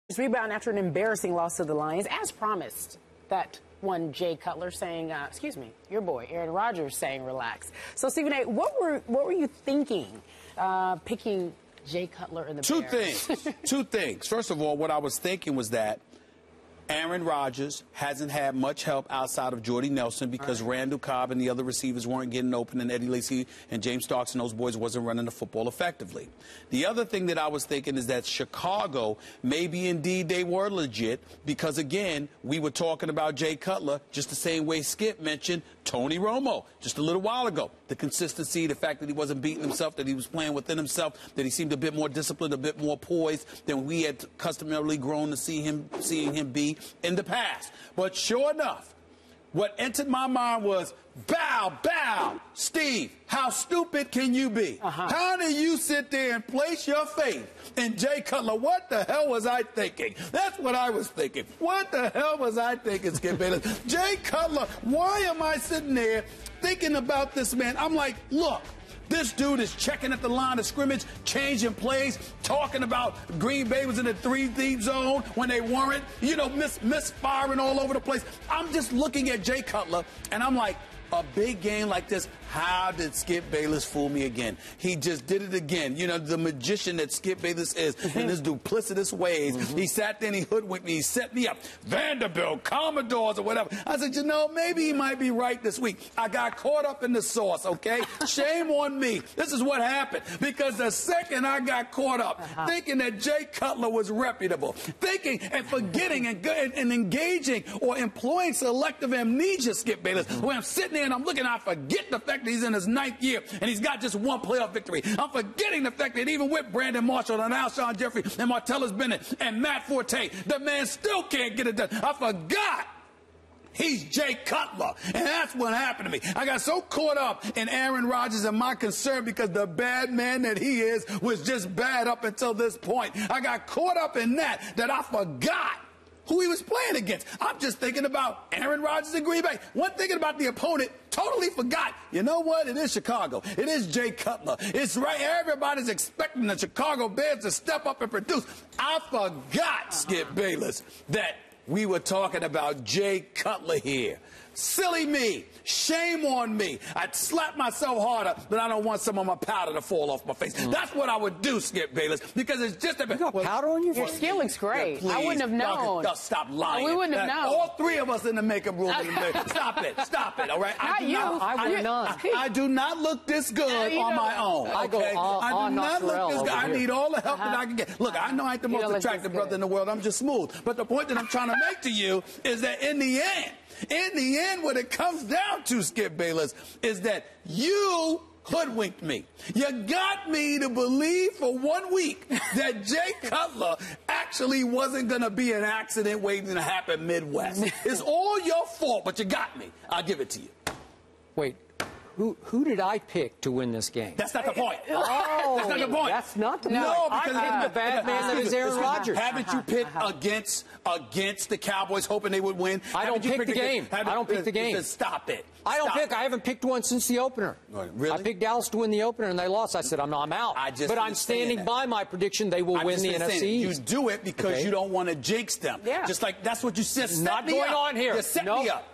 His rebound after an embarrassing loss to the Lions, as promised. That one, Jay Cutler saying, excuse me, your boy, Aaron Rodgers saying relax. So, Stephen A., what were you thinking picking Jay Cutler in the Bears? Two things. First of all, what I was thinking was that Aaron Rodgers hasn't had much help outside of Jordy Nelson because Randall Cobb and the other receivers weren't getting open, and Eddie Lacy and James Starks and those boys wasn't running the football effectively. The other thing that I was thinking is that Chicago, maybe indeed they were legit because, again, we were talking about Jay Cutler just the same way Skip mentioned Tony Romo just a little while ago. The consistency, the fact that he wasn't beating himself, that he was playing within himself, that he seemed a bit more disciplined, a bit more poised than we had customarily grown to seeing him be in the past. But sure enough, what entered my mind was, bow, Steve, how stupid can you be? How do you sit there and place your faith in Jay Cutler? What the hell was I thinking? That's what I was thinking. What the hell was I thinking, Skip Bayless? Jay Cutler, why am I sitting there thinking about this man? I'm like, look. This dude is checking at the line of scrimmage, changing plays, talking about Green Bay was in the 3-deep zone when they weren't, misfiring all over the place. I'm just looking at Jay Cutler, and I'm like, a big game like this, how did Skip Bayless fool me again? He just did it again. You know, the magician that Skip Bayless is in his duplicitous ways. He sat there and he hoodwinked me. He set me up. Vanderbilt, Commodores, or whatever. I said, maybe he might be right this week. I got caught up in the sauce, okay? Shame on me. This is what happened. Because the second I got caught up thinking that Jay Cutler was reputable, thinking and forgetting and engaging or employing selective amnesia, Skip Bayless, where I'm sitting there and I'm looking, I forget the fact that he's in his 9th year and he's got just one playoff victory. I'm forgetting the fact that even with Brandon Marshall and Alshon Jeffrey and Martellus Bennett and Matt Forte, the man still can't get it done. I forgot he's Jay Cutler, and that's what happened to me. I got so caught up in Aaron Rodgers and my concern because the bad man that he is was just bad up until this point. I got caught up in that I forgot who he was playing against. I'm just thinking about Aaron Rodgers and Green Bay. One thinking about the opponent, totally forgot. You know what? It is Chicago. It is Jay Cutler. It's right. Everybody's expecting the Chicago Bears to step up and produce. I forgot, Skip Bayless, that we were talking about Jay Cutler here. Silly me. Shame on me. I'd slap myself harder, but I don't want some of my powder to fall off my face. That's what I would do, Skip Bayless, because it's just a bit. You got powder on your face? Your skin looks great. Yeah, I wouldn't have known. Stop lying. We wouldn't have known. All three of us in the makeup room. Stop it, all right? Not you. I would not. I do not look this good on my own. I do not look this good. I need all the help that I can get. Look, I know I ain't the most attractive brother in the world. I'm just smooth. But the point that I'm trying to make to you is that in the end, what it comes down to, Skip Bayless, is that you hoodwinked me. You got me to believe for 1 week that Jay Cutler actually wasn't going to be an accident waiting to happen Midwest. It's all your fault, but you got me. I'll give it to you. Wait. Who did I pick to win this game? That's not the point. Oh, that's not the point. That's not the point. No, because I picked the bad man that is Aaron Rodgers. Haven't you picked against the Cowboys, hoping they would win? I don't pick the game. I don't pick the game. Stop it. I don't pick. I haven't picked one since the opener. Really? I picked Dallas to win the opener, and they lost. I said, I'm out. But I'm standing by my prediction they will win the NFC. You do it because you don't want to jinx them. Yeah. Just like that's what you said. Not going on here. You set me up.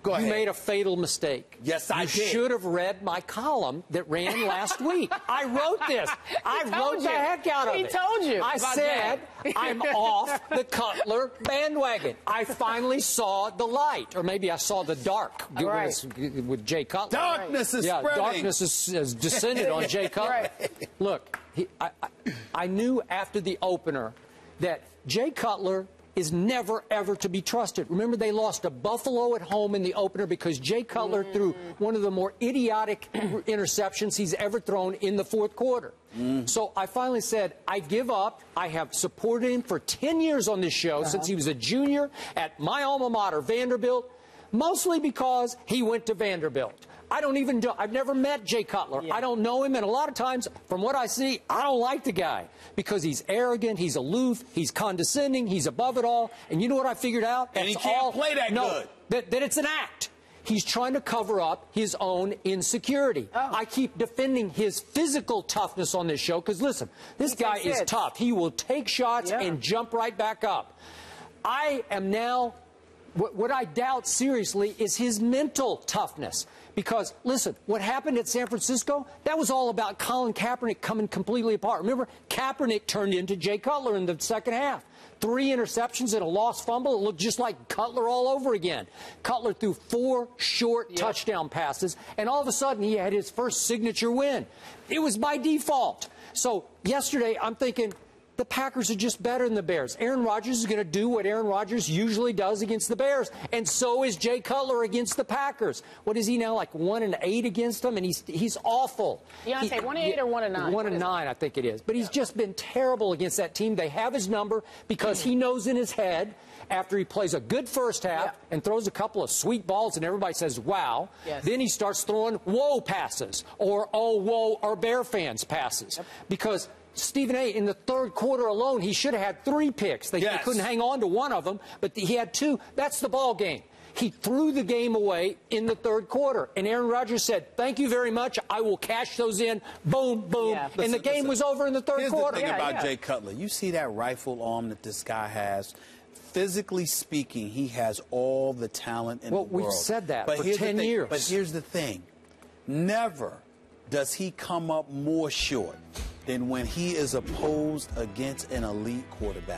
Go ahead. You made a fatal mistake. Yes, I did. You should have read my column that ran last week. I wrote this. I wrote the heck out of it. He told you. I said, I'm off the Cutler bandwagon. I finally saw the light. Or maybe I saw the dark with Jay Cutler. Darkness is spreading. Darkness has descended on Jay Cutler. Look, I knew after the opener that Jay Cutler is never, ever to be trusted. Remember, they lost to Buffalo at home in the opener because Jay Cutler threw one of the more idiotic interceptions he's ever thrown in the fourth quarter. So I finally said, I give up. I have supported him for 10 years on this show since he was a junior at my alma mater, Vanderbilt, mostly because he went to Vanderbilt. I've never met Jay Cutler. I don't know him, and a lot of times, from what I see, I don't like the guy because he's arrogant, he's aloof, he's condescending, he's above it all. And you know what I figured out? And he can't play that good. That it's an act. He's trying to cover up his own insecurity. Oh. I keep defending his physical toughness on this show because, listen, this guy is tough. He will take shots and jump right back up. I am now, what I doubt seriously is his mental toughness. Because, listen, what happened at San Francisco, that was all about Colin Kaepernick coming completely apart. Remember, Kaepernick turned into Jay Cutler in the second half. 3 interceptions and a lost fumble. It looked just like Cutler all over again. Cutler threw 4 short touchdown passes, and all of a sudden he had his first signature win. It was by default. So yesterday I'm thinking, the Packers are just better than the Bears. Aaron Rodgers is going to do what Aaron Rodgers usually does against the Bears, and so is Jay Cutler against the Packers. What is he now, like 1-8 against them? And he's awful. Deontay, 1-8 or 1-9? 1-9, I think it is. But he's just been terrible against that team. They have his number because he knows in his head, after he plays a good first half and throws a couple of sweet balls and everybody says, wow, then he starts throwing whoa passes or, oh, whoa, our Bear fans passes. Because Stephen A., in the third quarter alone, he should have had 3 picks. They couldn't hang on to one of them, but he had 2. That's the ball game. He threw the game away in the third quarter. And Aaron Rodgers said, thank you very much. I will cash those in. Boom, boom. Yeah. And the game was over in the third quarter. Here's the thing about Jay Cutler. You see that rifle arm that this guy has? Physically speaking, he has all the talent in the world. Well, we've said that for 10 years. But here's the thing. Never does he come up more short than when he is opposed against an elite quarterback.